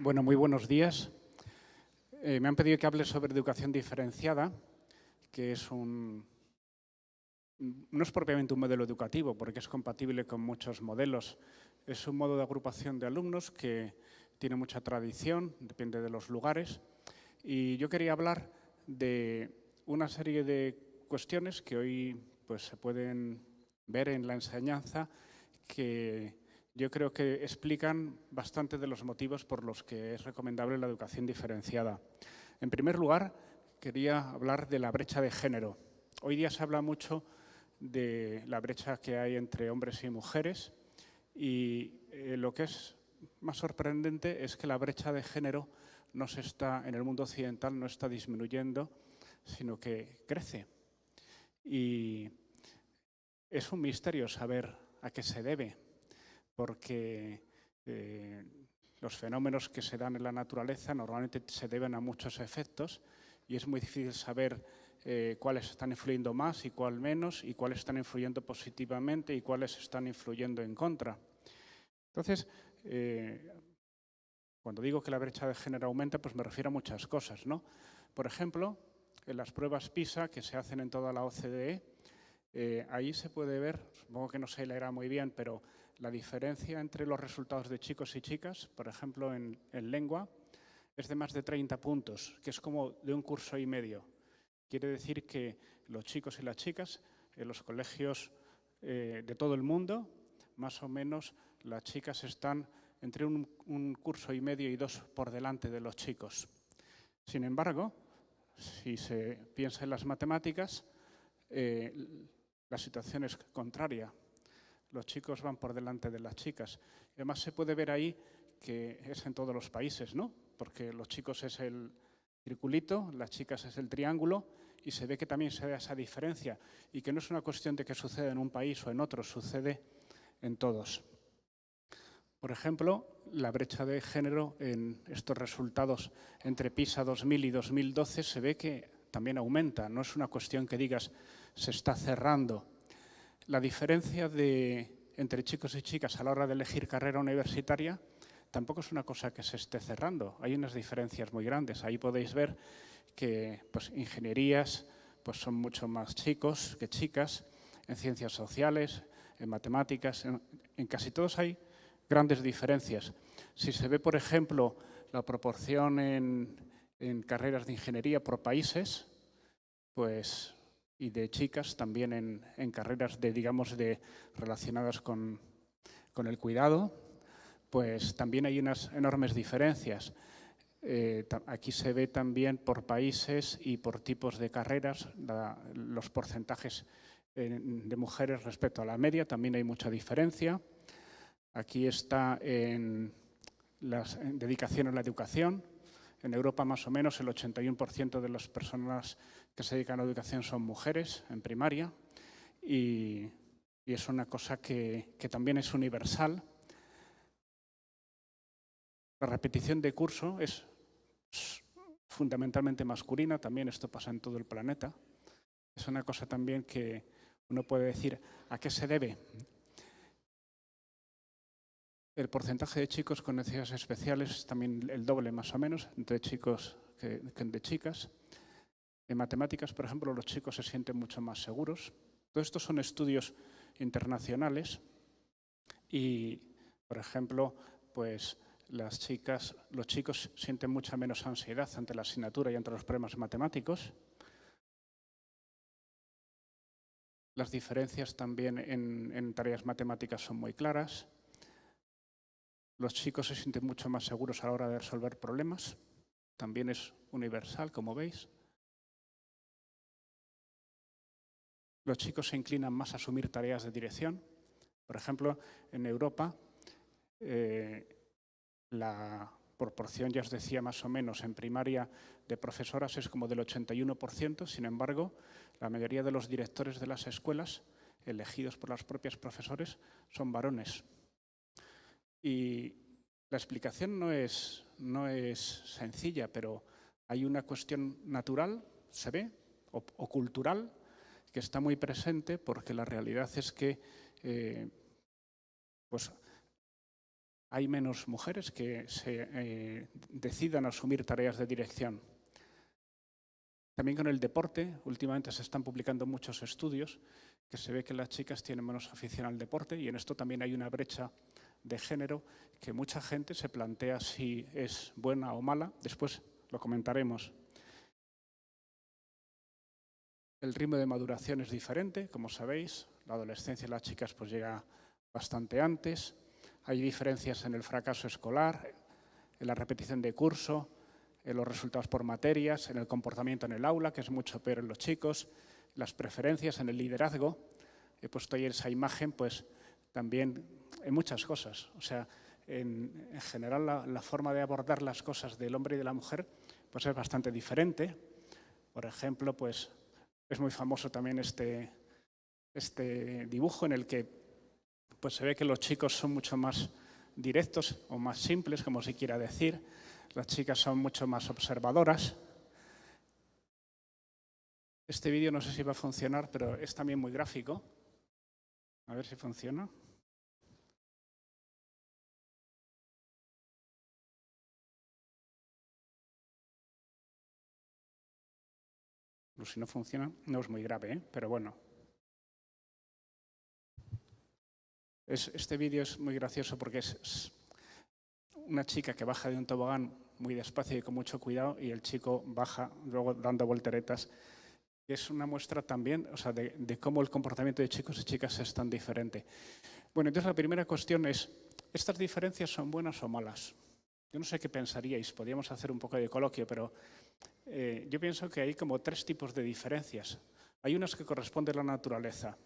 Bueno, muy buenos días. Me han pedido que hable sobre educación diferenciada, que es no es propiamente un modelo educativo, porque es compatible con muchos modelos. Es un modo de agrupación de alumnos que tiene mucha tradición, depende de los lugares. Y yo quería hablar de una serie de cuestiones que hoy pues, se pueden ver en la enseñanza que yo creo que explican bastante de los motivos por los que es recomendable la educación diferenciada. En primer lugar, quería hablar de la brecha de género. Hoy día se habla mucho de la brecha que hay entre hombres y mujeres y lo que es más sorprendente es que la brecha de género en el mundo occidental no está disminuyendo, sino que crece. Y es un misterio saber a qué se debe, porque los fenómenos que se dan en la naturaleza normalmente se deben a muchos efectos y es muy difícil saber cuáles están influyendo más y cuál menos, y cuáles están influyendo positivamente y cuáles están influyendo en contra. Entonces, cuando digo que la brecha de género aumenta, pues me refiero a muchas cosas, ¿no? Por ejemplo, en las pruebas PISA que se hacen en toda la OCDE, ahí se puede ver, supongo que no se leerá muy bien, pero la diferencia entre los resultados de chicos y chicas, por ejemplo, en lengua, es de más de 30 puntos, que es como de un curso y medio. Quiere decir que los chicos y las chicas, en los colegios de todo el mundo, más o menos las chicas están entre un curso y medio y 2 por delante de los chicos. Sin embargo, si se piensa en las matemáticas, la situación es contraria. Los chicos van por delante de las chicas. Además, se puede ver ahí que es en todos los países, ¿no? Porque los chicos es el circulito, las chicas es el triángulo, y se ve que también se da esa diferencia y que no es una cuestión de que suceda en un país o en otro, sucede en todos. Por ejemplo, la brecha de género en estos resultados entre PISA 2000 y 2012 se ve que también aumenta. No es una cuestión que digas se está cerrando. La diferencia entre chicos y chicas a la hora de elegir carrera universitaria tampoco es una cosa que se esté cerrando. Hay unas diferencias muy grandes. Ahí podéis ver que pues, ingenierías pues, son mucho más chicos que chicas, en ciencias sociales, en matemáticas, en casi todos hay grandes diferencias. Si se ve, por ejemplo, la proporción en carreras de ingeniería por países, pues, y de chicas también en carreras relacionadas con el cuidado, pues también hay unas enormes diferencias. Aquí se ve también por países y por tipos de carreras los porcentajes de mujeres respecto a la media, también hay mucha diferencia. Aquí está en dedicación a la educación. En Europa, más o menos, el 81% de las personas que se dedican a la educación son mujeres en primaria y es una cosa que también es universal. La repetición de curso es fundamentalmente masculina, también esto pasa en todo el planeta. Es una cosa también que uno puede decir a qué se debe. El porcentaje de chicos con necesidades especiales es también el doble, más o menos, entre chicos que de chicas. En matemáticas, por ejemplo, los chicos se sienten mucho más seguros. Todos estos son estudios internacionales y, por ejemplo, pues los chicos sienten mucha menos ansiedad ante la asignatura y ante los problemas matemáticos. Las diferencias también en tareas matemáticas son muy claras. Los chicos se sienten mucho más seguros a la hora de resolver problemas. También es universal, como veis. Los chicos se inclinan más a asumir tareas de dirección. Por ejemplo, en Europa, la proporción, ya os decía, más o menos en primaria de profesoras es como del 81%. Sin embargo, la mayoría de los directores de las escuelas, elegidos por los propios profesores, son varones. Y la explicación no es sencilla, pero hay una cuestión natural, se ve, o cultural, que está muy presente porque la realidad es que pues, hay menos mujeres que se decidan asumir tareas de dirección. También con el deporte, últimamente se están publicando muchos estudios que se ve que las chicas tienen menos afición al deporte y en esto también hay una brecha de género que mucha gente se plantea si es buena o mala. Después lo comentaremos. El ritmo de maduración es diferente, como sabéis. La adolescencia de las chicas pues llega bastante antes. Hay diferencias en el fracaso escolar, en la repetición de curso, en los resultados por materias, en el comportamiento en el aula, que es mucho peor en los chicos, las preferencias en el liderazgo. He puesto ahí esa imagen, pues también en muchas cosas. O sea, en general la forma de abordar las cosas del hombre y de la mujer pues es bastante diferente. Por ejemplo, pues es muy famoso también este dibujo en el que pues se ve que los chicos son mucho más directos o más simples, como se quiera decir. Las chicas son mucho más observadoras. Este vídeo no sé si va a funcionar, pero es también muy gráfico. A ver si funciona. Pues si no funciona, no es muy grave, pero bueno. Este vídeo es muy gracioso porque es una chica que baja de un tobogán muy despacio y con mucho cuidado y el chico baja luego dando volteretas. Es una muestra también, o sea, de cómo el comportamiento de chicos y chicas es tan diferente. Bueno, entonces la primera cuestión es, ¿estas diferencias son buenas o malas? Yo no sé qué pensaríais, podríamos hacer un poco de coloquio, pero yo pienso que hay como 3 tipos de diferencias. Hay unas que corresponden a la naturaleza.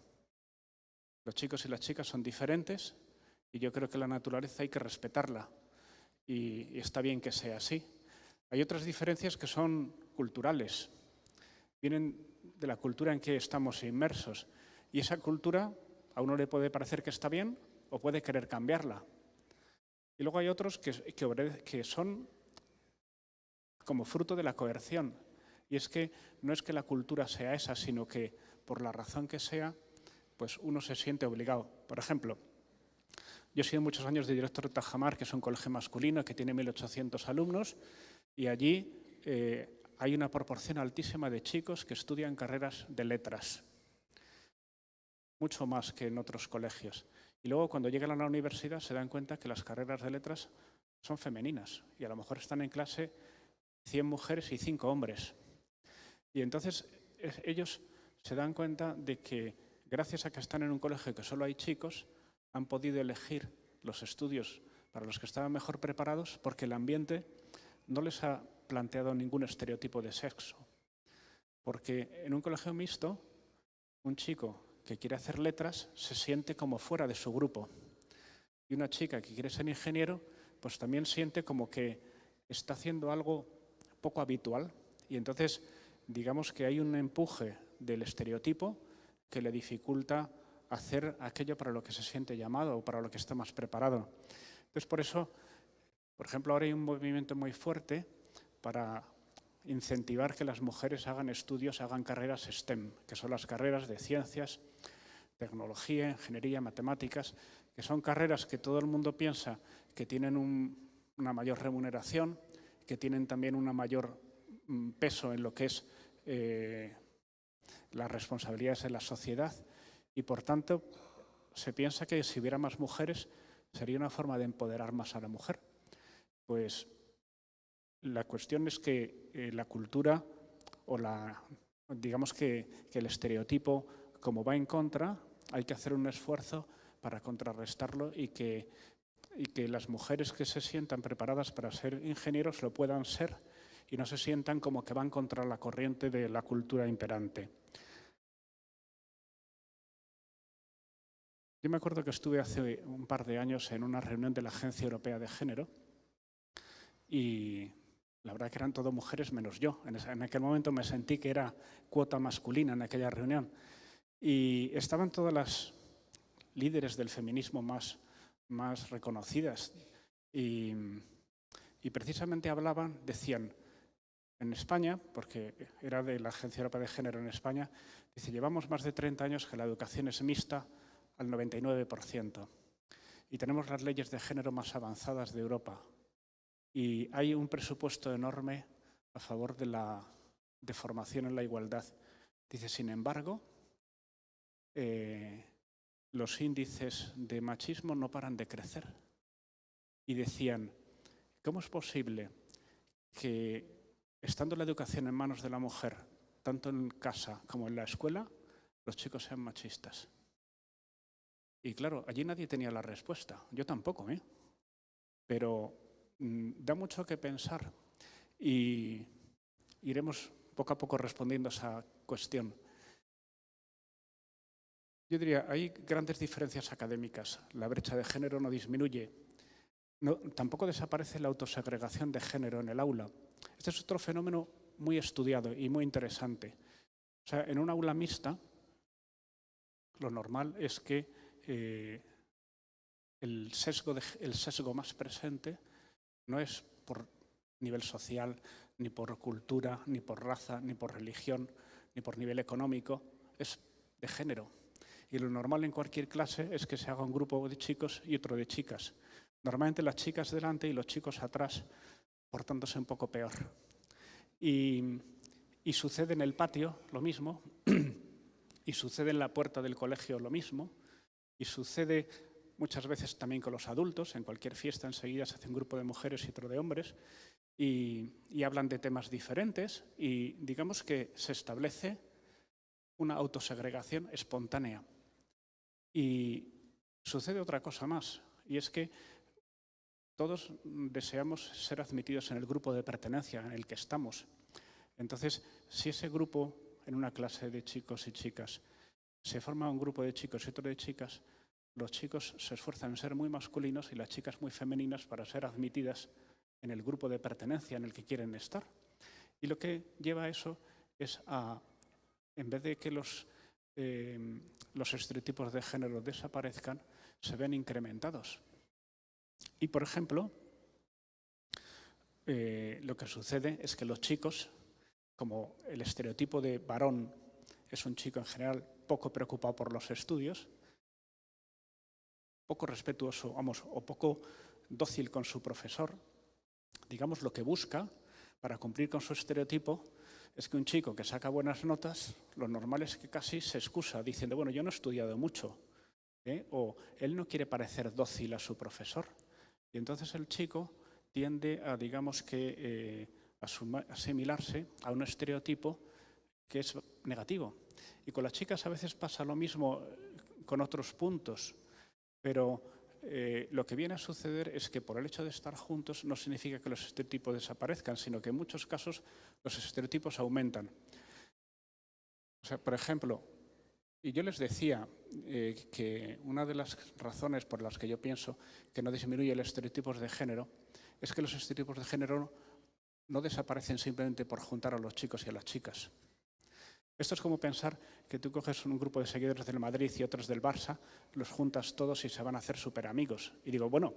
Los chicos y las chicas son diferentes y yo creo que la naturaleza hay que respetarla y está bien que sea así. Hay otras diferencias que son culturales, vienen de la cultura en que estamos inmersos y esa cultura a uno le puede parecer que está bien o puede querer cambiarla. Y luego hay otros que son como fruto de la coerción. Y es que no es que la cultura sea esa, sino que por la razón que sea, pues uno se siente obligado. Por ejemplo, yo he sido muchos años de director de Tajamar, que es un colegio masculino que tiene 1.800 alumnos, y allí hay una proporción altísima de chicos que estudian carreras de letras, mucho más que en otros colegios. Y luego cuando llegan a la universidad se dan cuenta que las carreras de letras son femeninas y a lo mejor están en clase 100 mujeres y 5 hombres. Y entonces ellos se dan cuenta de que gracias a que están en un colegio que solo hay chicos, han podido elegir los estudios para los que estaban mejor preparados porque el ambiente no les ha planteado ningún estereotipo de sexo. Porque en un colegio mixto, un chico que quiere hacer letras se siente como fuera de su grupo. Y una chica que quiere ser ingeniero, pues también siente como que está haciendo algo poco habitual. Y entonces, digamos que hay un empuje del estereotipo que le dificulta hacer aquello para lo que se siente llamado o para lo que está más preparado. Entonces, por eso, por ejemplo, ahora hay un movimiento muy fuerte para incentivar que las mujeres hagan estudios, hagan carreras STEM, que son las carreras de ciencias, tecnología, ingeniería, matemáticas, que son carreras que todo el mundo piensa que tienen una mayor remuneración, que tienen también un mayor peso en lo que es las responsabilidades en la sociedad y, por tanto, se piensa que si hubiera más mujeres sería una forma de empoderar más a la mujer. Pues la cuestión es que la cultura o digamos que el estereotipo, como va en contra, hay que hacer un esfuerzo para contrarrestarlo y que las mujeres que se sientan preparadas para ser ingenieros lo puedan ser y no se sientan como que van contra la corriente de la cultura imperante. Yo me acuerdo que estuve hace un par de años en una reunión de la Agencia Europea de Género y la verdad que eran todo mujeres menos yo. En aquel momento me sentí que era cuota masculina en aquella reunión. Y estaban todas las líderes del feminismo más reconocidas. Y precisamente decían, en España, porque era de la Agencia Europea de Género en España, dice, llevamos más de 30 años que la educación es mixta al 99%. y tenemos las leyes de género más avanzadas de Europa. Y hay un presupuesto enorme a favor de formación en la igualdad. Dice, sin embargo, los índices de machismo no paran de crecer. Y decían, ¿cómo es posible que, estando la educación en manos de la mujer, tanto en casa como en la escuela, los chicos sean machistas? Y claro, allí nadie tenía la respuesta. Yo tampoco, ¿eh? Pero da mucho que pensar y iremos poco a poco respondiendo a esa cuestión. Yo diría, hay grandes diferencias académicas. La brecha de género no disminuye. Tampoco desaparece la autosegregación de género en el aula. Este es otro fenómeno muy estudiado y muy interesante. O sea, en un aula mixta, lo normal es que el sesgo más presente no es por nivel social, ni por cultura, ni por raza, ni por religión, ni por nivel económico, es de género. Y lo normal en cualquier clase es que se haga un grupo de chicos y otro de chicas. Normalmente las chicas delante y los chicos atrás, portándose un poco peor. Y sucede en el patio lo mismo, y sucede en la puerta del colegio lo mismo, y sucede muchas veces también con los adultos. En cualquier fiesta enseguida se hace un grupo de mujeres y otro de hombres, y hablan de temas diferentes, y digamos que se establece una autosegregación espontánea. Y sucede otra cosa más, y es que todos deseamos ser admitidos en el grupo de pertenencia en el que estamos. Entonces, si ese grupo, en una clase de chicos y chicas, se forma un grupo de chicos y otro de chicas, los chicos se esfuerzan en ser muy masculinos y las chicas muy femeninas para ser admitidas en el grupo de pertenencia en el que quieren estar. Y lo que lleva a eso es a, en vez de que los estereotipos de género desaparezcan, se ven incrementados. Y, por ejemplo, lo que sucede es que los chicos, como el estereotipo de varón es un chico en general poco preocupado por los estudios, poco respetuoso, o poco dócil con su profesor, digamos, lo que busca para cumplir con su estereotipo es que un chico que saca buenas notas, lo normal es que casi se excusa diciendo, bueno, yo no he estudiado mucho, o él no quiere parecer dócil a su profesor. Y entonces el chico tiende a, digamos que, asimilarse a un estereotipo que es negativo. Y con las chicas a veces pasa lo mismo con otros puntos, pero lo que viene a suceder es que por el hecho de estar juntos no significa que los estereotipos desaparezcan, sino que en muchos casos los estereotipos aumentan. O sea, por ejemplo, y yo les decía que una de las razones por las que yo pienso que no disminuye los estereotipos de género es que los estereotipos de género no desaparecen simplemente por juntar a los chicos y a las chicas. Esto es como pensar que tú coges un grupo de seguidores del Madrid y otros del Barça, los juntas todos y se van a hacer súper amigos. Y digo, bueno,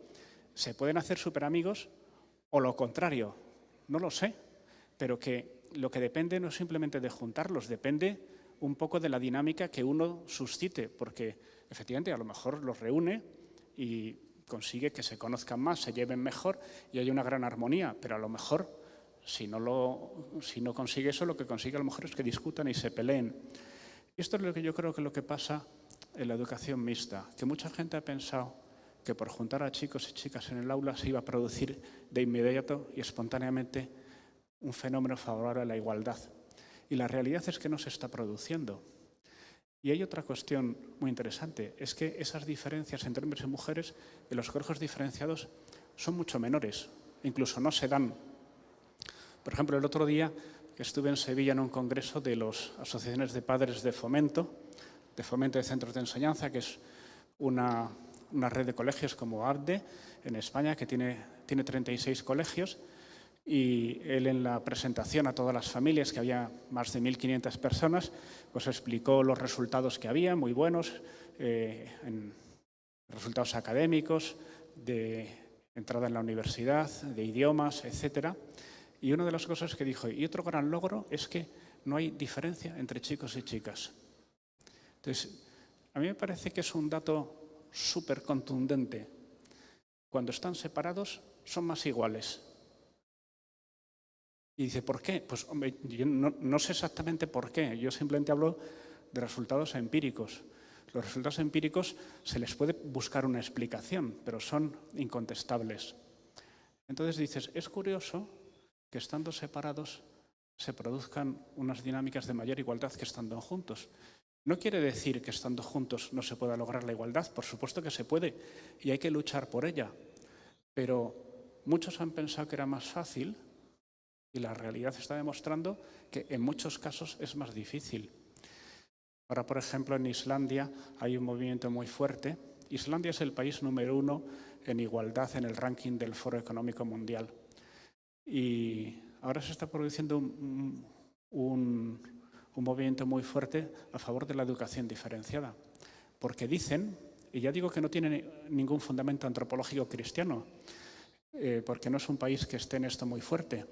¿se pueden hacer súper amigos o lo contrario? No lo sé, pero que lo que depende no es simplemente de juntarlos, depende un poco de la dinámica que uno suscite, porque efectivamente a lo mejor los reúne y consigue que se conozcan más, se lleven mejor y hay una gran armonía, pero a lo mejor si no consigue eso, lo que consigue a lo mejor es que discutan y se peleen. Y esto es lo que yo creo que es lo que pasa en la educación mixta, que mucha gente ha pensado que por juntar a chicos y chicas en el aula se iba a producir de inmediato y espontáneamente un fenómeno favorable a la igualdad. Y la realidad es que no se está produciendo. Y hay otra cuestión muy interesante, es que esas diferencias entre hombres y mujeres en los colegios diferenciados son mucho menores, incluso no se dan. Por ejemplo, el otro día estuve en Sevilla en un congreso de las asociaciones de padres de fomento de centros de enseñanza, que es una red de colegios como ABDE en España, que tiene 36 colegios, y él en la presentación a todas las familias, que había más de 1.500 personas, pues explicó los resultados que había, muy buenos, en resultados académicos, de entrada en la universidad, de idiomas, etcétera. Y una de las cosas que dijo, y otro gran logro, es que no hay diferencia entre chicos y chicas. Entonces, a mí me parece que es un dato súper contundente cuando están separados son más iguales. Y dice, ¿por qué? Pues hombre, yo no sé exactamente por qué, yo simplemente hablo de resultados empíricos. Los resultados empíricos se les puede buscar una explicación, pero son incontestables. Entonces dices, es curioso que estando separados se produzcan unas dinámicas de mayor igualdad que estando juntos. No quiere decir que estando juntos no se pueda lograr la igualdad, por supuesto que se puede y hay que luchar por ella, pero muchos han pensado que era más fácil y la realidad está demostrando que en muchos casos es más difícil. Ahora, por ejemplo, en Islandia hay un movimiento muy fuerte. Islandia es el país número 1 en igualdad en el ranking del Foro Económico Mundial. Y ahora se está produciendo un movimiento muy fuerte a favor de la educación diferenciada. Porque dicen, y ya digo que no tiene ningún fundamento antropológico cristiano, porque no es un país que esté en esto muy fuerte,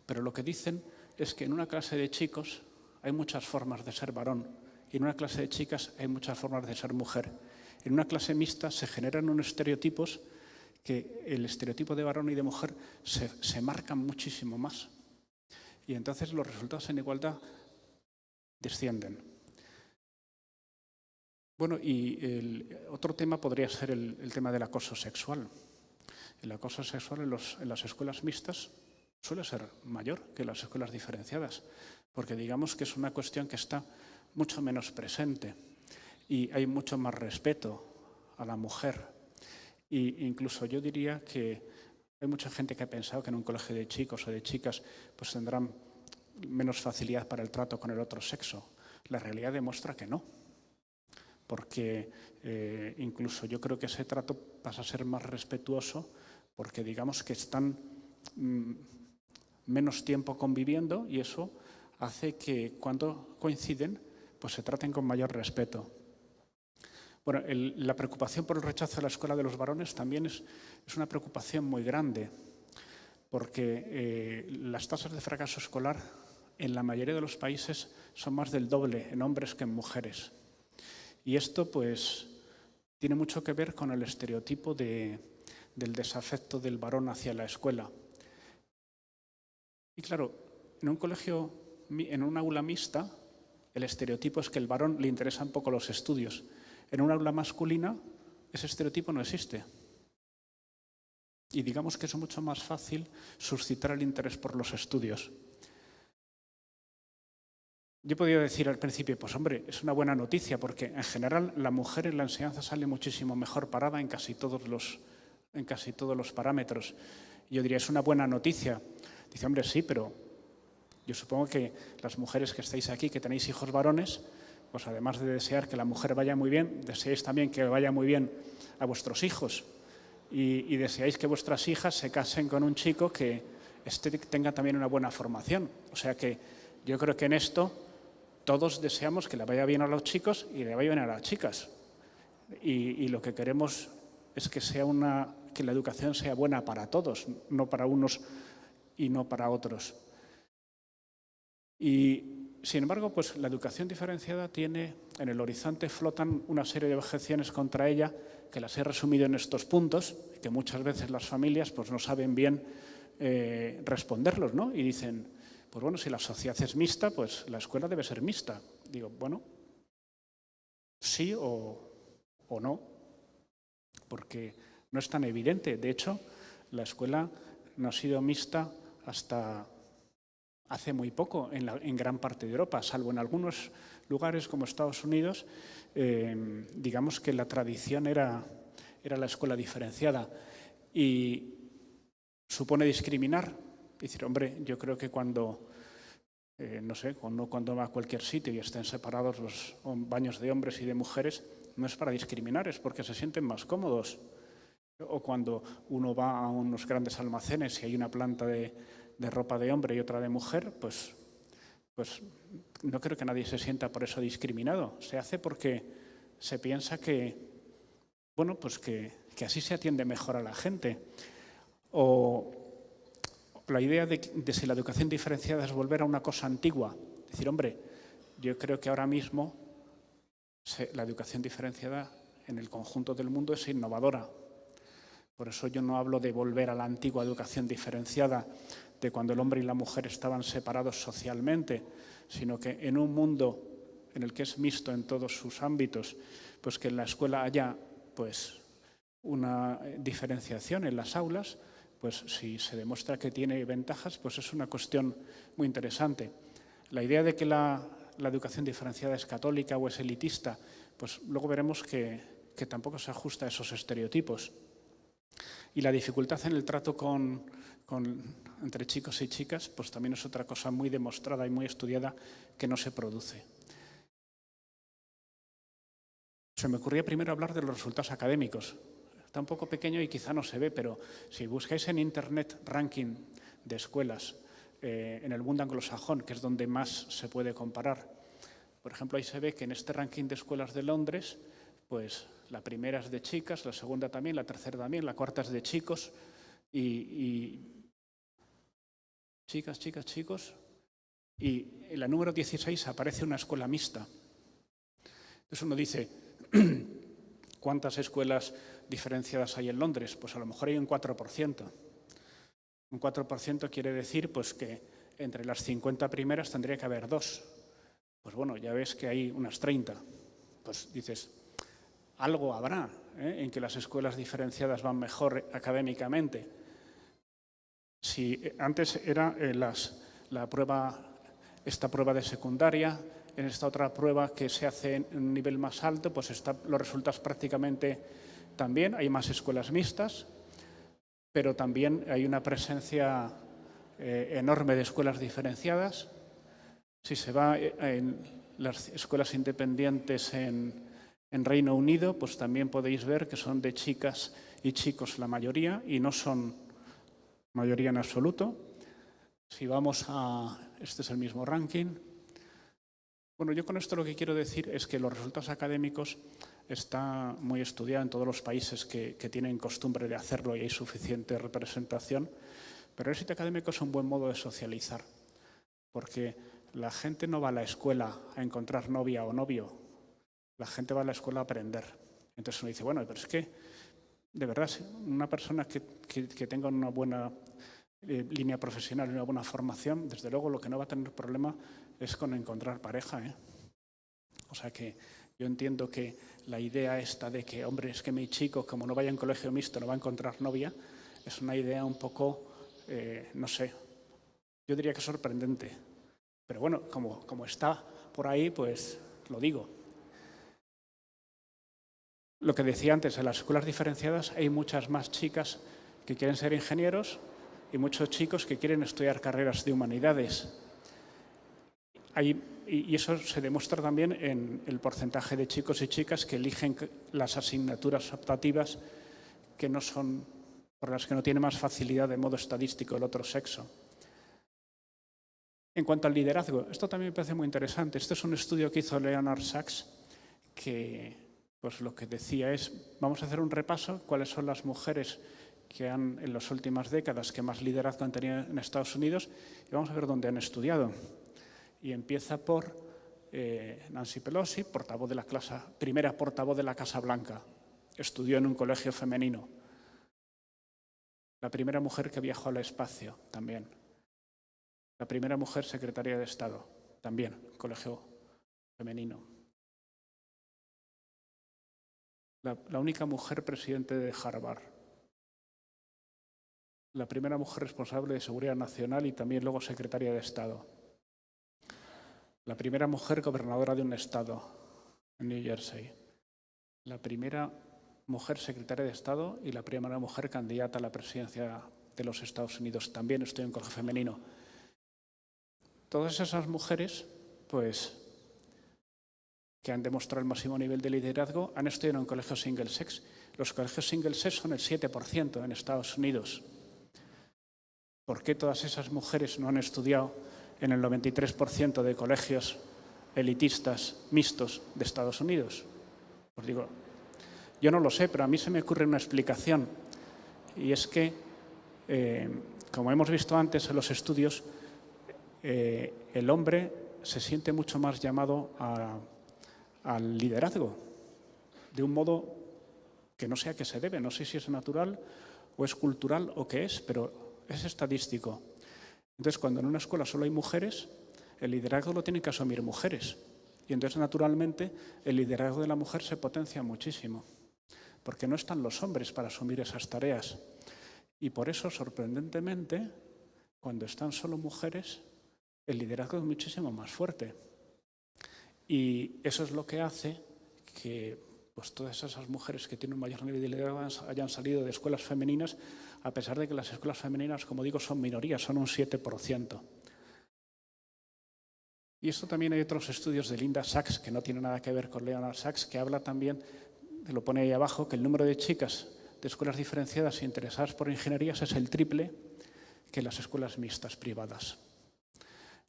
pero lo que dicen es que en una clase de chicos hay muchas formas de ser varón y en una clase de chicas hay muchas formas de ser mujer. En una clase mixta se generan unos estereotipos que el estereotipo de varón y de mujer se marcan muchísimo más. Y entonces los resultados en igualdad descienden. Bueno, y otro tema podría ser el tema del acoso sexual. El acoso sexual en las escuelas mixtas suele ser mayor que en las escuelas diferenciadas, porque digamos que es una cuestión que está mucho menos presente y hay mucho más respeto a la mujer. E incluso yo diría que hay mucha gente que ha pensado que en un colegio de chicos o de chicas pues tendrán menos facilidad para el trato con el otro sexo. La realidad demuestra que no, porque incluso yo creo que ese trato pasa a ser más respetuoso porque digamos que están menos tiempo conviviendo y eso hace que cuando coinciden pues se traten con mayor respeto. Bueno, la preocupación por el rechazo a la escuela de los varones también es una preocupación muy grande, porque las tasas de fracaso escolar en la mayoría de los países son más del doble en hombres que en mujeres. Y esto pues tiene mucho que ver con el estereotipo del desafecto del varón hacia la escuela. Y claro, en un colegio, en un aula mixta, el estereotipo es que al varón le interesan poco los estudios. En un aula masculina, ese estereotipo no existe. Y digamos que es mucho más fácil suscitar el interés por los estudios. Yo podría decir al principio, pues hombre, es una buena noticia, porque en general la mujer en la enseñanza sale muchísimo mejor parada en casi todos los parámetros. Yo diría, es una buena noticia. Dice, hombre, sí, pero yo supongo que las mujeres que estáis aquí, que tenéis hijos varones, pues además de desear que la mujer vaya muy bien, deseáis también que vaya muy bien a vuestros hijos y deseáis que vuestras hijas se casen con un chico que tenga también una buena formación. O sea que yo creo que en esto todos deseamos que le vaya bien a los chicos y le vaya bien a las chicas. Y lo que queremos es que la educación sea buena para todos, no para unos y no para otros. Y sin embargo, pues la educación diferenciada tiene, en el horizonte flotan una serie de objeciones contra ella, que las he resumido en estos puntos, que muchas veces las familias pues no saben bien responderlos, ¿no? Y dicen, pues bueno, si la sociedad es mixta, pues la escuela debe ser mixta. Digo, bueno, sí o no, porque no es tan evidente. De hecho, la escuela no ha sido mixta hasta hace muy poco en gran parte de Europa, salvo en algunos lugares como Estados Unidos, digamos que la tradición era la escuela diferenciada y supone discriminar. Decir, hombre, yo creo que cuando va a cualquier sitio y estén separados los baños de hombres y de mujeres, no es para discriminar, es porque se sienten más cómodos. O cuando uno va a unos grandes almacenes y hay una planta de ropa de hombre y otra de mujer, pues no creo que nadie se sienta por eso discriminado. Se hace porque se piensa que, bueno, pues que así se atiende mejor a la gente. O la idea de si la educación diferenciada es volver a una cosa antigua. Decir, hombre, yo creo que ahora mismo la educación diferenciada en el conjunto del mundo es innovadora. Por eso yo no hablo de volver a la antigua educación diferenciada, de cuando el hombre y la mujer estaban separados socialmente, sino que en un mundo en el que es mixto en todos sus ámbitos, pues que en la escuela haya pues una diferenciación en las aulas, pues si se demuestra que tiene ventajas, pues es una cuestión muy interesante. La idea de que la educación diferenciada es católica o es elitista, pues luego veremos que tampoco se ajusta a esos estereotipos. Y la dificultad en el trato entre chicos y chicas, pues también es otra cosa muy demostrada y muy estudiada que no se produce. Se me ocurría primero hablar de los resultados académicos. Está un poco pequeño y quizá no se ve, pero si buscáis en Internet ranking de escuelas en el mundo anglosajón, que es donde más se puede comparar, por ejemplo, ahí se ve que en este ranking de escuelas de Londres, pues la primera es de chicas, la segunda también, la tercera también, la cuarta es de chicos y chicas, chicos, y en la número 16 aparece una escuela mixta. Entonces uno dice, ¿cuántas escuelas diferenciadas hay en Londres? Pues a lo mejor hay un 4%. Un 4% quiere decir pues, que entre las 50 primeras tendría que haber 2. Pues bueno, ya ves que hay unas 30. Pues dices, algo habrá en que las escuelas diferenciadas van mejor académicamente. Si antes era esta prueba de secundaria, en esta otra prueba que se hace en un nivel más alto, pues los resultados prácticamente también. Hay más escuelas mixtas, pero también hay una presencia enorme de escuelas diferenciadas. Si se va en las escuelas independientes en Reino Unido, pues también podéis ver que son de chicas y chicos la mayoría y no son mayoría en absoluto. Si vamos este es el mismo ranking. Bueno, yo con esto lo que quiero decir es que los resultados académicos está muy estudiado en todos los países que tienen costumbre de hacerlo y hay suficiente representación, pero el éxito académico es un buen modo de socializar, porque la gente no va a la escuela a encontrar novia o novio, la gente va a la escuela a aprender. Entonces uno dice, bueno, pero es que, de verdad, una persona que tenga una buena línea profesional y una buena formación, desde luego lo que no va a tener problema es con encontrar pareja. O sea que yo entiendo que la idea esta de que, hombre, es que mi chico, como no vaya a un colegio mixto, no va a encontrar novia, es una idea un poco, no sé, yo diría que sorprendente. Pero bueno, como está por ahí, pues lo digo. Lo que decía antes, en las escuelas diferenciadas hay muchas más chicas que quieren ser ingenieros y muchos chicos que quieren estudiar carreras de humanidades. Y eso se demuestra también en el porcentaje de chicos y chicas que eligen las asignaturas optativas que no son, por las que no tiene más facilidad de modo estadístico el otro sexo. En cuanto al liderazgo, esto también me parece muy interesante. Este es un estudio que hizo Leonard Sachs que pues lo que decía es, vamos a hacer un repaso, cuáles son las mujeres que han en las últimas décadas que más liderazgo han tenido en Estados Unidos y vamos a ver dónde han estudiado. Y empieza por Nancy Pelosi, primera portavoz de la Casa Blanca. Estudió en un colegio femenino. La primera mujer que viajó al espacio, también. La primera mujer secretaria de Estado, también, colegio femenino. La única mujer presidente de Harvard. La primera mujer responsable de Seguridad Nacional y también luego secretaria de Estado. La primera mujer gobernadora de un estado, en New Jersey. La primera mujer secretaria de Estado y la primera mujer candidata a la presidencia de los Estados Unidos. También estoy en colegio femenino. Todas esas mujeres, pues, que han demostrado el máximo nivel de liderazgo, han estudiado en un colegio single sex. Los colegios single sex son el 7% en Estados Unidos. ¿Por qué todas esas mujeres no han estudiado en el 93% de colegios elitistas mixtos de Estados Unidos? Pues digo, yo no lo sé, pero a mí se me ocurre una explicación. Y es que, como hemos visto antes en los estudios, el hombre se siente mucho más llamado al liderazgo, de un modo que no sé a qué se debe. No sé si es natural o es cultural o qué es, pero es estadístico. Entonces, cuando en una escuela solo hay mujeres, el liderazgo lo tienen que asumir mujeres. Y entonces, naturalmente, el liderazgo de la mujer se potencia muchísimo, porque no están los hombres para asumir esas tareas. Y por eso, sorprendentemente, cuando están solo mujeres, el liderazgo es muchísimo más fuerte. Y eso es lo que hace que pues, todas esas mujeres que tienen un mayor nivel de liderazgo hayan salido de escuelas femeninas, a pesar de que las escuelas femeninas, como digo, son minorías, son un 7%. Y esto también hay otros estudios de Linda Sachs, que no tiene nada que ver con Leonard Sachs, que habla también, lo pone ahí abajo, que el número de chicas de escuelas diferenciadas e interesadas por ingenierías es el triple que las escuelas mixtas privadas.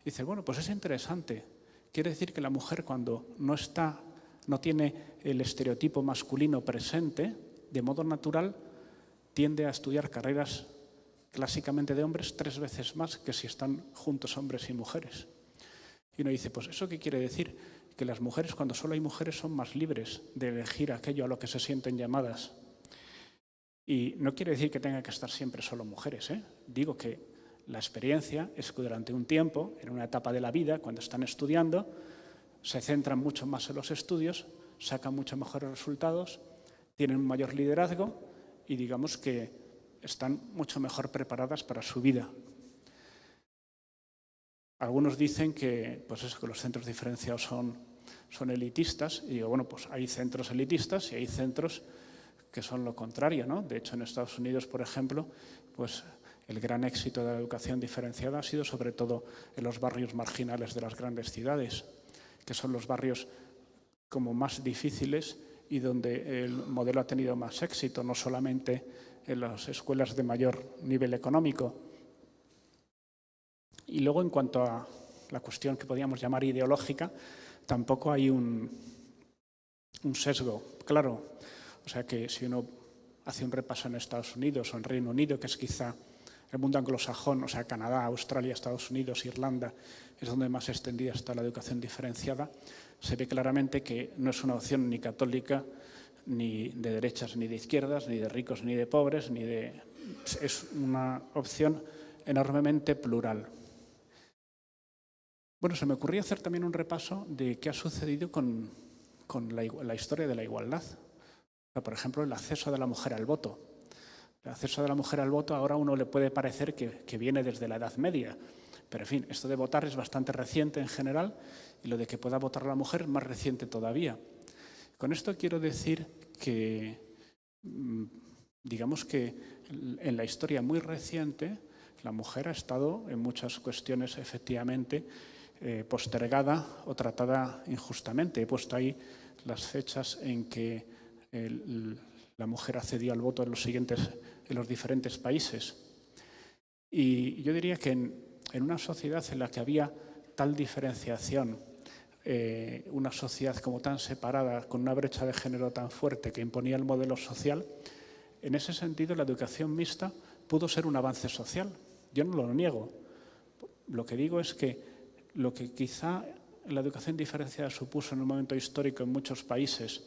Dice, bueno, pues es interesante. Quiere decir que la mujer cuando no tiene el estereotipo masculino presente, de modo natural, tiende a estudiar carreras clásicamente de hombres 3 veces más que si están juntos hombres y mujeres. Y uno dice, pues ¿eso qué quiere decir? Que las mujeres, cuando solo hay mujeres, son más libres de elegir aquello a lo que se sienten llamadas. Y no quiere decir que tengan que estar siempre solo mujeres, ¿eh? Digo que la experiencia es que durante un tiempo, en una etapa de la vida, cuando están estudiando, se centran mucho más en los estudios, sacan mucho mejores resultados, tienen un mayor liderazgo y digamos que están mucho mejor preparadas para su vida. Algunos dicen que, pues eso, que los centros diferenciados son elitistas, y digo, bueno, pues hay centros elitistas y hay centros que son lo contrario, ¿no? De hecho, en Estados Unidos, por ejemplo, pues el gran éxito de la educación diferenciada ha sido sobre todo en los barrios marginales de las grandes ciudades, que son los barrios como más difíciles y donde el modelo ha tenido más éxito, no solamente en las escuelas de mayor nivel económico. Y luego, en cuanto a la cuestión que podríamos llamar ideológica, tampoco hay un sesgo claro. O sea que si uno hace un repaso en Estados Unidos o en Reino Unido, que es quizá el mundo anglosajón, o sea, Canadá, Australia, Estados Unidos, Irlanda, es donde más extendida está la educación diferenciada, se ve claramente que no es una opción ni católica, ni de derechas, ni de izquierdas, ni de ricos, ni de pobres, es una opción enormemente plural. Bueno, se me ocurrió hacer también un repaso de qué ha sucedido con la historia de la igualdad. Por ejemplo, el acceso de la mujer al voto. El acceso de la mujer al voto ahora a uno le puede parecer que viene desde la Edad Media, pero en fin, esto de votar es bastante reciente en general y lo de que pueda votar la mujer es más reciente todavía. Con esto quiero decir que, digamos que en la historia muy reciente, la mujer ha estado en muchas cuestiones efectivamente postergada o tratada injustamente. He puesto ahí las fechas en que la mujer accedió al voto en los diferentes países. Y yo diría que en una sociedad en la que había tal diferenciación, una sociedad como tan separada, con una brecha de género tan fuerte que imponía el modelo social, en ese sentido la educación mixta pudo ser un avance social. Yo no lo niego. Lo que digo es que lo que quizá la educación diferenciada supuso en un momento histórico en muchos países,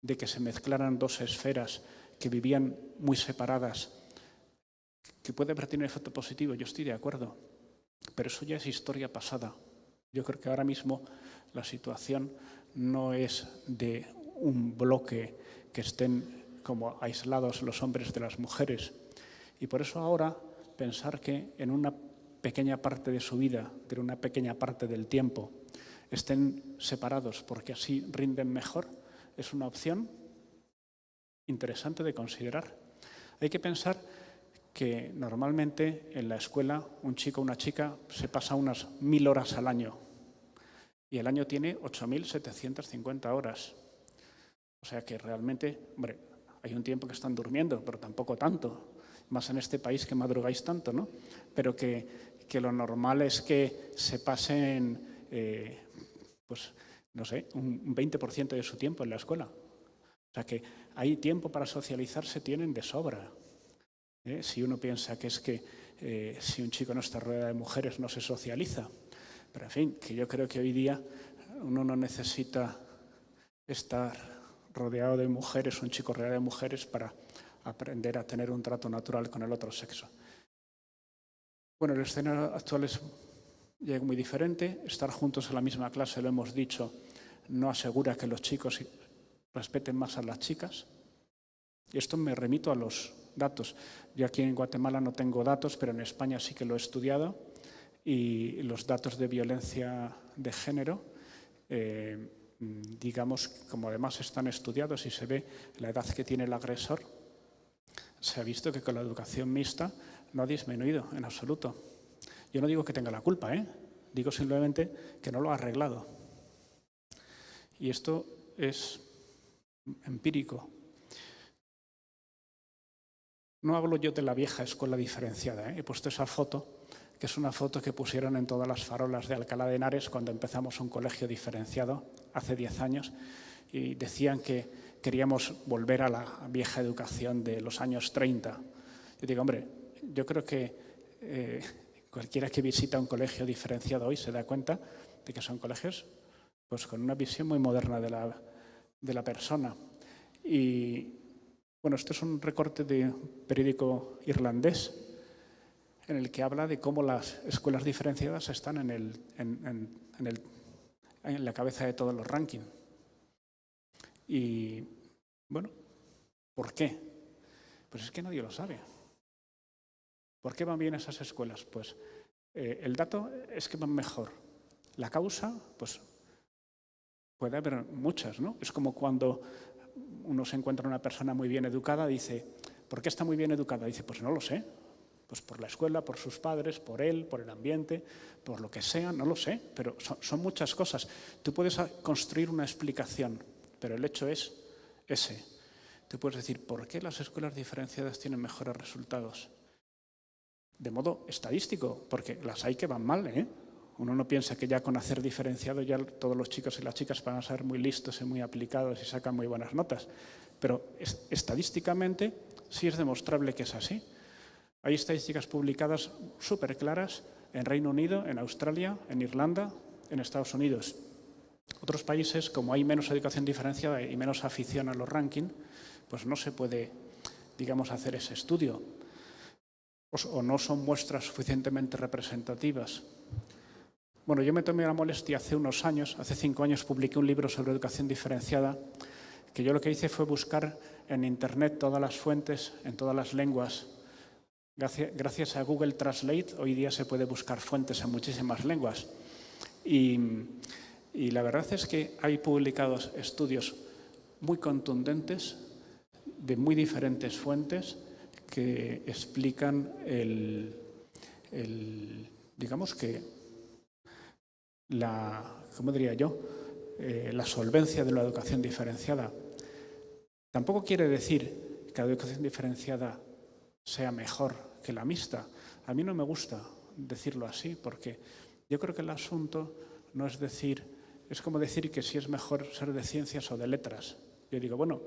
de que se mezclaran dos esferas que vivían muy separadas, que puede tener efecto positivo, yo estoy de acuerdo, pero eso ya es historia pasada. Yo creo que ahora mismo la situación no es de un bloque que estén como aislados los hombres de las mujeres. Y por eso ahora pensar que en una pequeña parte de su vida, de una pequeña parte del tiempo, estén separados porque así rinden mejor, es una opción interesante de considerar. Hay que pensar que normalmente en la escuela un chico o una chica se pasa unas 1000 horas al año y el año tiene 8750 horas. O sea que realmente, hombre, hay un tiempo que están durmiendo, pero tampoco tanto. Más en este país que madrugáis tanto, ¿no? Pero que lo normal es que se pasen, pues, no sé, un 20% de su tiempo en la escuela. O sea que hay tiempo para socializarse, tienen de sobra. Si uno piensa que es que si un chico no está rodeado de mujeres no se socializa. Pero en fin, que yo creo que hoy día uno no necesita estar rodeado de mujeres, un chico rodeado de mujeres para aprender a tener un trato natural con el otro sexo. Bueno, el escenario actual es ya muy diferente. Estar juntos en la misma clase, lo hemos dicho, no asegura que los chicos respeten más a las chicas. Y esto me remito a los datos. Yo aquí en Guatemala no tengo datos, pero en España sí que lo he estudiado. Y los datos de violencia de género, digamos, como además están estudiados y se ve la edad que tiene el agresor, se ha visto que con la educación mixta no ha disminuido en absoluto. Yo no digo que tenga la culpa, digo simplemente que no lo ha arreglado. Y esto es empírico. No hablo yo de la vieja escuela diferenciada, he puesto esa foto, que es una foto que pusieron en todas las farolas de Alcalá de Henares cuando empezamos un colegio diferenciado hace 10 años y decían que queríamos volver a la vieja educación de los años 30. Yo digo, hombre, yo creo que cualquiera que visita un colegio diferenciado hoy se da cuenta de que son colegios pues, con una visión muy moderna de la persona. Y bueno, esto es un recorte de un periódico irlandés en el que habla de cómo las escuelas diferenciadas están en la cabeza de todos los rankings. Y, bueno, ¿por qué? Pues es que nadie lo sabe. ¿Por qué van bien esas escuelas? Pues el dato es que van mejor. La causa, pues puede haber muchas, ¿no? Es como cuando uno se encuentra una persona muy bien educada, dice, ¿por qué está muy bien educada? Dice, pues no lo sé. Pues por la escuela, por sus padres, por él, por el ambiente, por lo que sea, no lo sé, pero son muchas cosas. Tú puedes construir una explicación, pero el hecho es ese. Tú puedes decir, ¿por qué las escuelas diferenciadas tienen mejores resultados? De modo estadístico, porque las hay que van mal, Uno no piensa que ya con hacer diferenciado ya todos los chicos y las chicas van a ser muy listos y muy aplicados y sacan muy buenas notas. Pero estadísticamente sí es demostrable que es así. Hay estadísticas publicadas súper claras en Reino Unido, en Australia, en Irlanda, en Estados Unidos. Otros países, como hay menos educación diferenciada y menos afición a los rankings, pues no se puede, digamos, hacer ese estudio. O no son muestras suficientemente representativas. Bueno, yo me tomé la molestia hace unos años, hace 5 años publiqué un libro sobre educación diferenciada, que yo lo que hice fue buscar en Internet todas las fuentes, en todas las lenguas. Gracias a Google Translate, hoy día se puede buscar fuentes en muchísimas lenguas. Y la verdad es que hay publicados estudios muy contundentes de muy diferentes fuentes que explican digamos que ¿cómo diría yo? La solvencia de la educación diferenciada. Tampoco quiere decir que la educación diferenciada sea mejor que la mixta. A mí no me gusta decirlo así, porque yo creo que el asunto no es decir, es como decir que si es mejor ser de ciencias o de letras. Yo digo, bueno,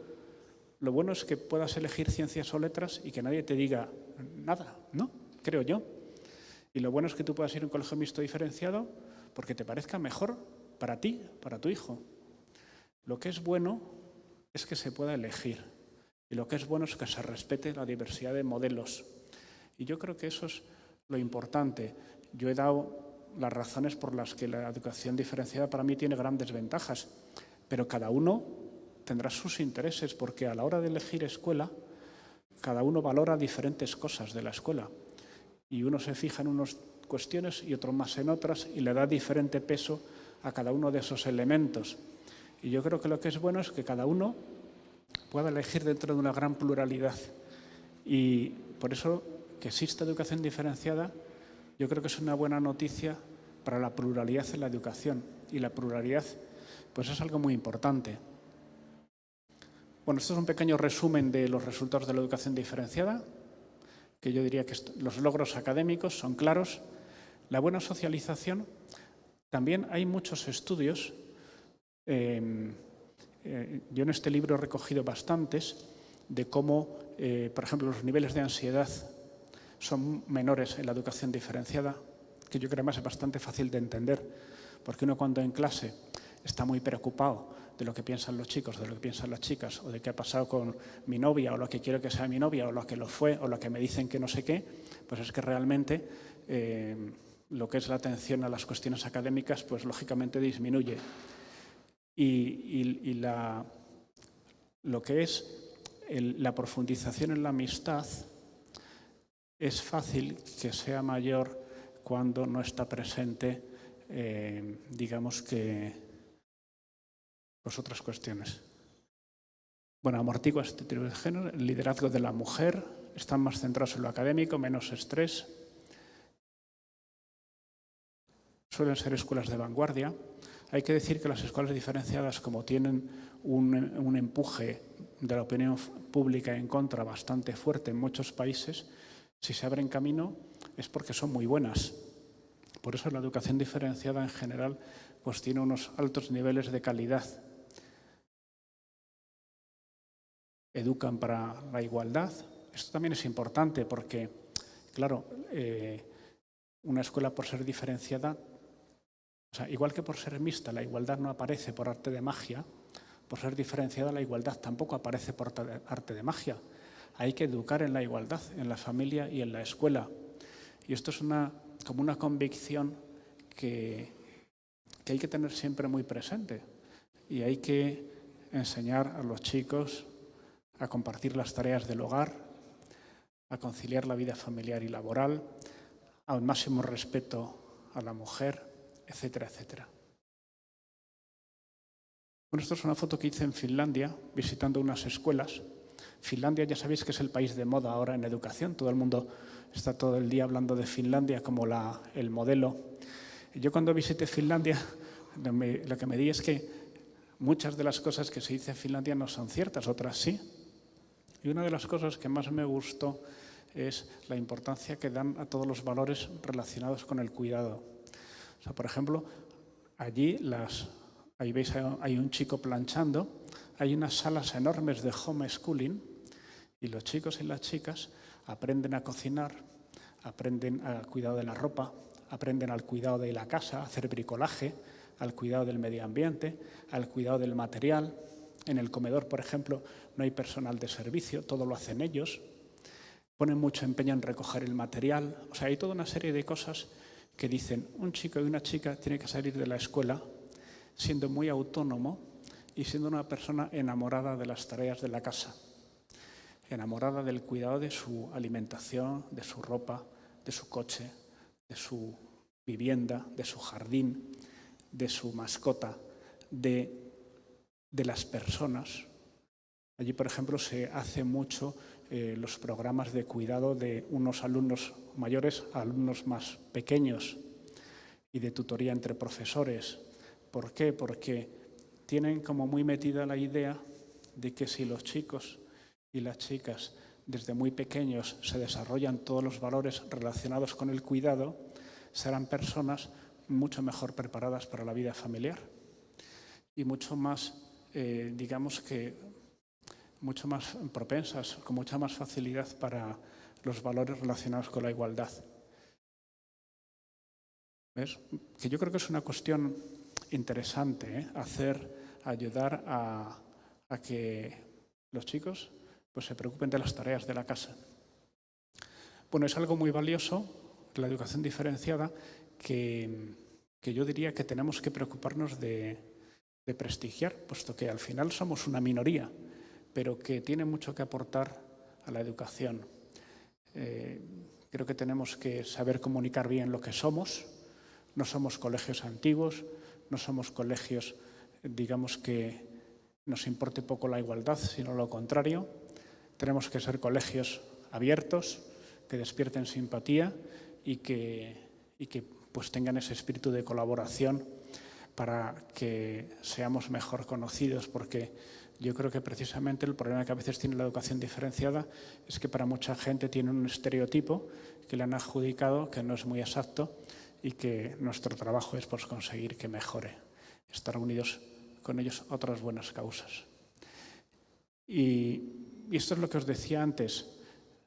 lo bueno es que puedas elegir ciencias o letras y que nadie te diga nada, ¿no? Creo yo. Y lo bueno es que tú puedas ir a un colegio mixto diferenciado porque te parezca mejor para ti, para tu hijo. Lo que es bueno es que se pueda elegir. Y lo que es bueno es que se respete la diversidad de modelos. Y yo creo que eso es lo importante. Yo he dado las razones por las que la educación diferenciada para mí tiene grandes ventajas, pero cada uno tendrá sus intereses, porque a la hora de elegir escuela, cada uno valora diferentes cosas de la escuela. Y uno se fija en unas cuestiones y otro más en otras y le da diferente peso a cada uno de esos elementos. Y yo creo que lo que es bueno es que cada uno pueda elegir dentro de una gran pluralidad. Y por eso que exista educación diferenciada, yo creo que es una buena noticia para la pluralidad en la educación. Y la pluralidad pues es algo muy importante. Bueno, esto es un pequeño resumen de los resultados de la educación diferenciada, que yo diría que los logros académicos son claros. La buena socialización, también hay muchos estudios. Yo en este libro he recogido bastantes de cómo, por ejemplo, los niveles de ansiedad son menores en la educación diferenciada, que yo creo que además es bastante fácil de entender, porque uno cuando en clase está muy preocupado de lo que piensan los chicos, de lo que piensan las chicas, o de qué ha pasado con mi novia, o lo que quiero que sea mi novia, o lo que lo fue, o lo que me dicen que no sé qué, pues es que realmente lo que es la atención a las cuestiones académicas, pues lógicamente disminuye. Y lo que es la profundización en la amistad es fácil que sea mayor cuando no está presente, digamos que, pues otras cuestiones. Bueno, amortigua este estereotipo de género, el liderazgo de la mujer, están más centrados en lo académico, menos estrés. Suelen ser escuelas de vanguardia. Hay que decir que las escuelas diferenciadas, como tienen un empuje de la opinión pública en contra bastante fuerte en muchos países, si se abren camino es porque son muy buenas. Por eso la educación diferenciada en general pues tiene unos altos niveles de calidad. Educan para la igualdad. Esto también es importante porque, claro, una escuela por ser diferenciada, o sea, igual que por ser mixta la igualdad no aparece por arte de magia, por ser diferenciada la igualdad tampoco aparece por arte de magia. Hay que educar en la igualdad, en la familia y en la escuela. Y esto es como una convicción que hay que tener siempre muy presente. Y hay que enseñar a los chicos a compartir las tareas del hogar, a conciliar la vida familiar y laboral, al máximo respeto a la mujer, etcétera, etcétera. Bueno, esto es una foto que hice en Finlandia, visitando unas escuelas. Finlandia ya sabéis que es el país de moda ahora en educación. Todo el mundo está todo el día hablando de Finlandia como el modelo. Yo cuando visité Finlandia, lo que me di es que muchas de las cosas que se dice en Finlandia no son ciertas, otras sí. Y una de las cosas que más me gustó es la importancia que dan a todos los valores relacionados con el cuidado. O sea, por ejemplo, allí ahí veis, hay un chico planchando, hay unas salas enormes de homeschooling y los chicos y las chicas aprenden a cocinar, aprenden al cuidado de la ropa, aprenden al cuidado de la casa, a hacer bricolaje, al cuidado del medio ambiente, al cuidado del material. En el comedor, por ejemplo, no hay personal de servicio, todo lo hacen ellos. Ponen mucho empeño en recoger el material. O sea, hay toda una serie de cosas que dicen, un chico y una chica tiene que salir de la escuela siendo muy autónomo y siendo una persona enamorada de las tareas de la casa, enamorada del cuidado de su alimentación, de su ropa, de su coche, de su vivienda, de su jardín, de su mascota, de las personas. Allí, por ejemplo, se hace mucho los programas de cuidado de unos alumnos mayores a alumnos más pequeños y de tutoría entre profesores. ¿Por qué? Porque tienen como muy metida la idea de que si los chicos y las chicas desde muy pequeños se desarrollan todos los valores relacionados con el cuidado, serán personas mucho mejor preparadas para la vida familiar y mucho más, digamos que, mucho más propensas, con mucha más facilidad para los valores relacionados con la igualdad. ¿Ves? Que yo creo que es una cuestión interesante, ayudar a que los chicos pues, se preocupen de las tareas de la casa. Bueno, es algo muy valioso, la educación diferenciada, que yo diría que tenemos que preocuparnos de prestigiar, puesto que al final somos una minoría, pero que tiene mucho que aportar a la educación. Creo que tenemos que saber comunicar bien lo que somos. No somos colegios antiguos, no somos colegios, digamos, que nos importe poco la igualdad, sino lo contrario. Tenemos que ser colegios abiertos, que despierten simpatía y que pues tengan ese espíritu de colaboración para que seamos mejor conocidos, porque yo creo que precisamente el problema que a veces tiene la educación diferenciada es que para mucha gente tiene un estereotipo que le han adjudicado que no es muy exacto y que nuestro trabajo es pues, conseguir que mejore, estar unidos con ellos a otras buenas causas. Y esto es lo que os decía antes.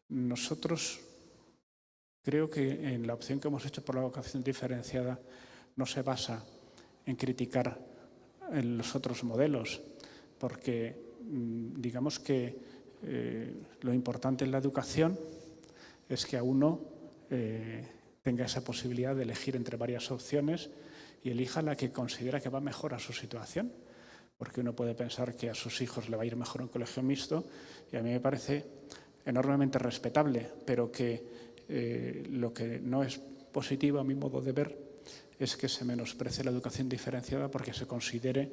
Nosotros creo que en la opción que hemos hecho por la educación diferenciada no se basa en criticar en los otros modelos, porque digamos que lo importante en la educación es que a uno tenga esa posibilidad de elegir entre varias opciones y elija la que considera que va mejor a su situación, porque uno puede pensar que a sus hijos le va a ir mejor un colegio mixto y a mí me parece enormemente respetable, pero que lo que no es positivo a mi modo de ver es que se menosprecie la educación diferenciada porque se considere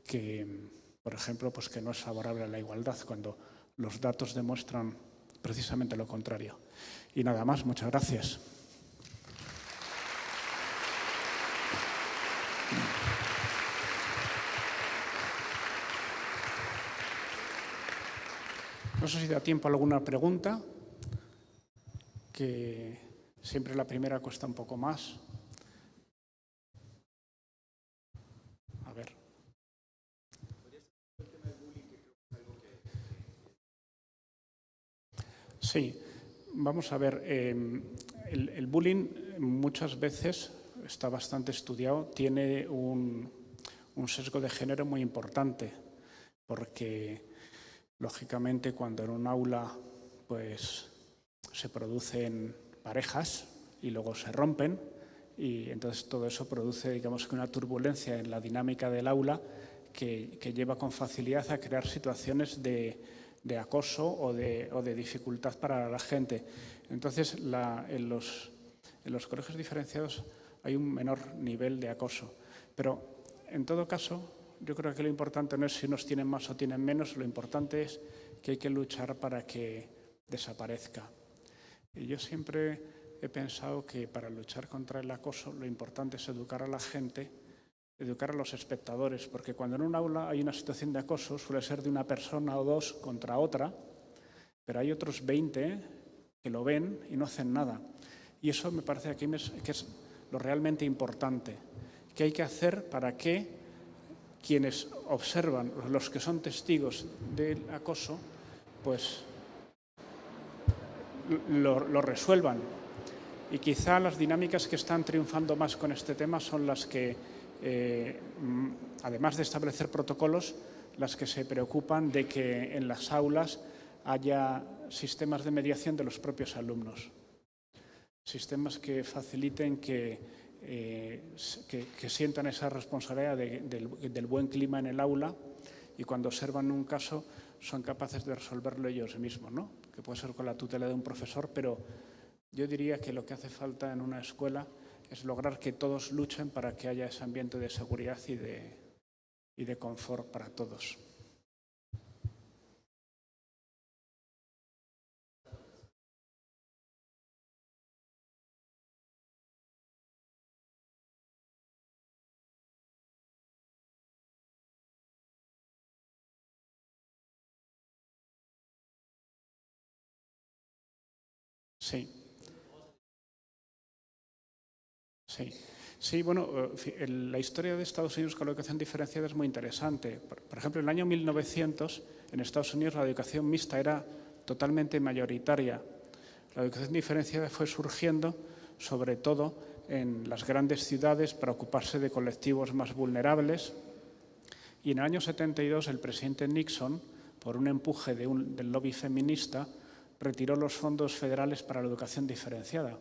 que, por ejemplo, pues que no es favorable a la igualdad, cuando los datos demuestran precisamente lo contrario. Y nada más, muchas gracias. No sé si da tiempo a alguna pregunta, que siempre la primera cuesta un poco más. A ver. Sí, vamos a ver. El bullying muchas veces está bastante estudiado, tiene un sesgo de género muy importante, porque lógicamente cuando en un aula pues se producen parejas y luego se rompen, y entonces todo eso produce, digamos, que una turbulencia en la dinámica del aula que lleva con facilidad a crear situaciones de acoso o de dificultad para la gente. Entonces, en los colegios diferenciados hay un menor nivel de acoso. Pero, en todo caso, yo creo que lo importante no es si unos tienen más o tienen menos, lo importante es que hay que luchar para que desaparezca. Y yo siempre he pensado que para luchar contra el acoso lo importante es educar a la gente, educar a los espectadores, porque cuando en un aula hay una situación de acoso suele ser de una persona o dos contra otra, pero hay otros 20 que lo ven y no hacen nada. Y eso me parece que es lo realmente importante. ¿Qué hay que hacer para que quienes observan, los que son testigos del acoso, pues lo resuelvan? Y quizá las dinámicas que están triunfando más con este tema son las que, además de establecer protocolos, las que se preocupan de que en las aulas haya sistemas de mediación de los propios alumnos. Sistemas que faciliten que sientan esa responsabilidad del buen clima en el aula y cuando observan un caso son capaces de resolverlo ellos mismos, ¿no? Que puede ser con la tutela de un profesor, pero yo diría que lo que hace falta en una escuela es lograr que todos luchen para que haya ese ambiente de seguridad y de confort para todos. Sí. Sí, bueno, la historia de Estados Unidos con la educación diferenciada es muy interesante. Por ejemplo, en el año 1900, en Estados Unidos, la educación mixta era totalmente mayoritaria. La educación diferenciada fue surgiendo, sobre todo, en las grandes ciudades para ocuparse de colectivos más vulnerables. Y en el año 72, el presidente Nixon, por un empuje del lobby feminista, retiró los fondos federales para la educación diferenciada.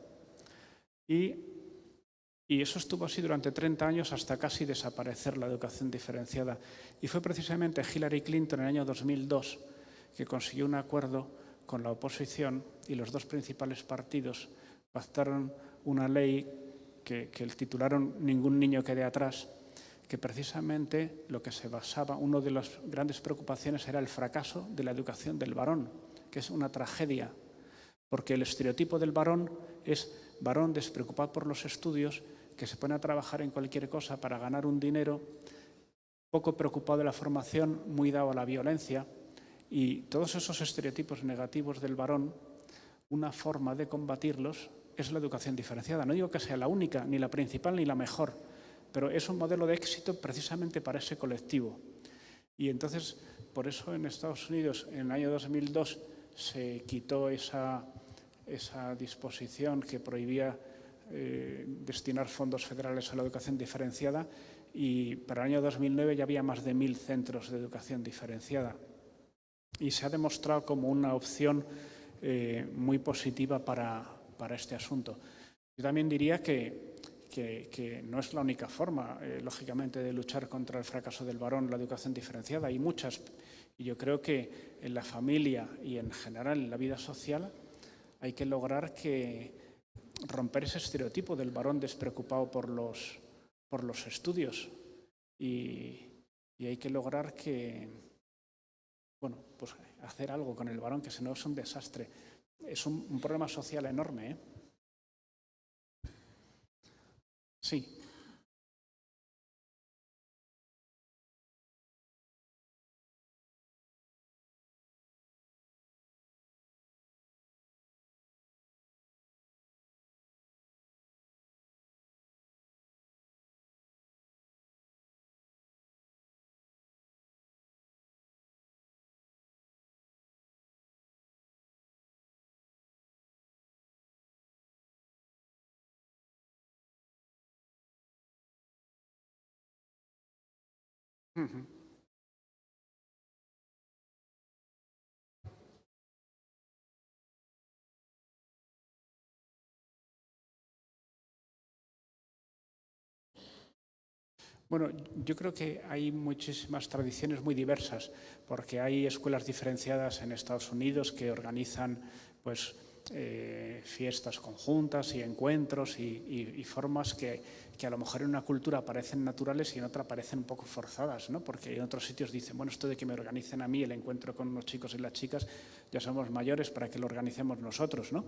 Y eso estuvo así durante 30 años hasta casi desaparecer la educación diferenciada. Y fue precisamente Hillary Clinton en el año 2002 que consiguió un acuerdo con la oposición y los dos principales partidos pactaron una ley que titularon Ningún niño quede atrás, que precisamente lo que se basaba, una de las grandes preocupaciones era el fracaso de la educación del varón, que es una tragedia, porque el estereotipo del varón es varón despreocupado por los estudios, que se pone a trabajar en cualquier cosa para ganar un dinero, poco preocupado de la formación, muy dado a la violencia. Y todos esos estereotipos negativos del varón, una forma de combatirlos es la educación diferenciada. No digo que sea la única, ni la principal, ni la mejor, pero es un modelo de éxito precisamente para ese colectivo. Y entonces, por eso en Estados Unidos, en el año 2002, se quitó esa disposición que prohibía destinar fondos federales a la educación diferenciada y para el año 2009 ya había más de 1000 centros de educación diferenciada. Y se ha demostrado como una opción muy positiva para este asunto. Yo también diría que no es la única forma, lógicamente, de luchar contra el fracaso del varón, la educación diferenciada. Hay muchas. Y yo creo que en la familia y en general en la vida social hay que lograr romper ese estereotipo del varón despreocupado por los estudios. Y hay que lograr pues hacer algo con el varón, que si no es un desastre. Es un problema social enorme, ¿eh? Sí. Uh-huh. Bueno, yo creo que hay muchísimas tradiciones muy diversas, porque hay escuelas diferenciadas en Estados Unidos que organizan pues, fiestas conjuntas y encuentros y formas que a lo mejor en una cultura parecen naturales y en otra parecen un poco forzadas, ¿no? Porque en otros sitios dicen, bueno, esto de que me organicen a mí el encuentro con los chicos y las chicas, ya somos mayores para que lo organicemos nosotros, ¿no?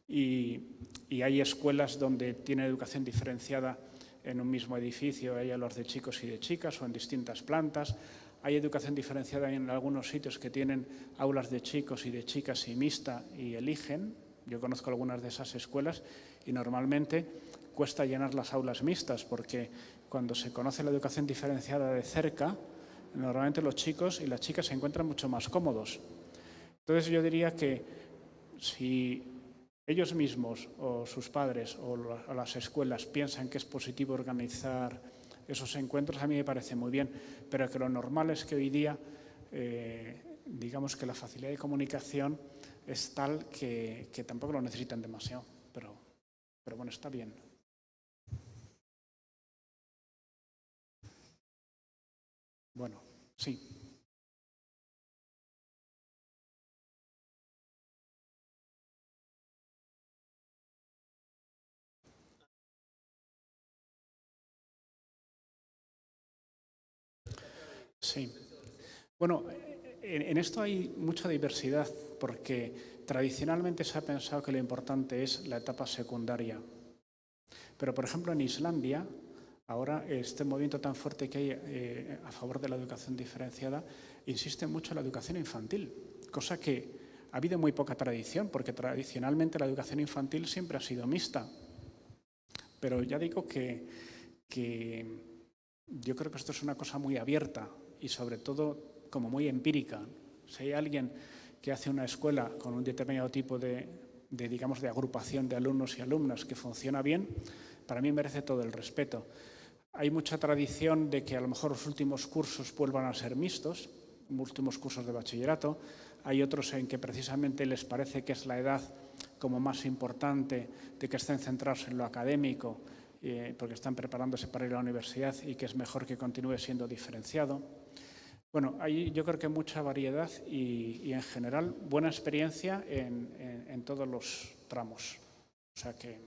Y hay escuelas donde tienen educación diferenciada en un mismo edificio, hay los de chicos y de chicas o en distintas plantas. Hay educación diferenciada en algunos sitios que tienen aulas de chicos y de chicas y mixta y eligen. Yo conozco algunas de esas escuelas y normalmente cuesta llenar las aulas mixtas porque cuando se conoce la educación diferenciada de cerca, normalmente los chicos y las chicas se encuentran mucho más cómodos. Entonces yo diría que si ellos mismos o sus padres o las escuelas piensan que es positivo organizar esos encuentros, a mí me parece muy bien, pero que lo normal es que hoy día, digamos que la facilidad de comunicación es tal que tampoco lo necesitan demasiado, pero bueno, está bien. Bueno, sí. Sí. Bueno, en esto hay mucha diversidad porque tradicionalmente se ha pensado que lo importante es la etapa secundaria. Pero, por ejemplo, en Islandia, ahora este movimiento tan fuerte que hay a favor de la educación diferenciada insiste mucho en la educación infantil, cosa que ha habido muy poca tradición, porque tradicionalmente la educación infantil siempre ha sido mixta. Pero ya digo que yo creo que esto es una cosa muy abierta y sobre todo como muy empírica. Si hay alguien que hace una escuela con un determinado tipo digamos, de agrupación de alumnos y alumnas que funciona bien, para mí merece todo el respeto. Hay mucha tradición de que a lo mejor los últimos cursos vuelvan a ser mixtos, últimos cursos de bachillerato. Hay otros en que precisamente les parece que es la edad como más importante de que estén centrados en lo académico, porque están preparándose para ir a la universidad y que es mejor que continúe siendo diferenciado. Bueno, hay yo creo que mucha variedad y en general buena experiencia en todos los tramos. O sea que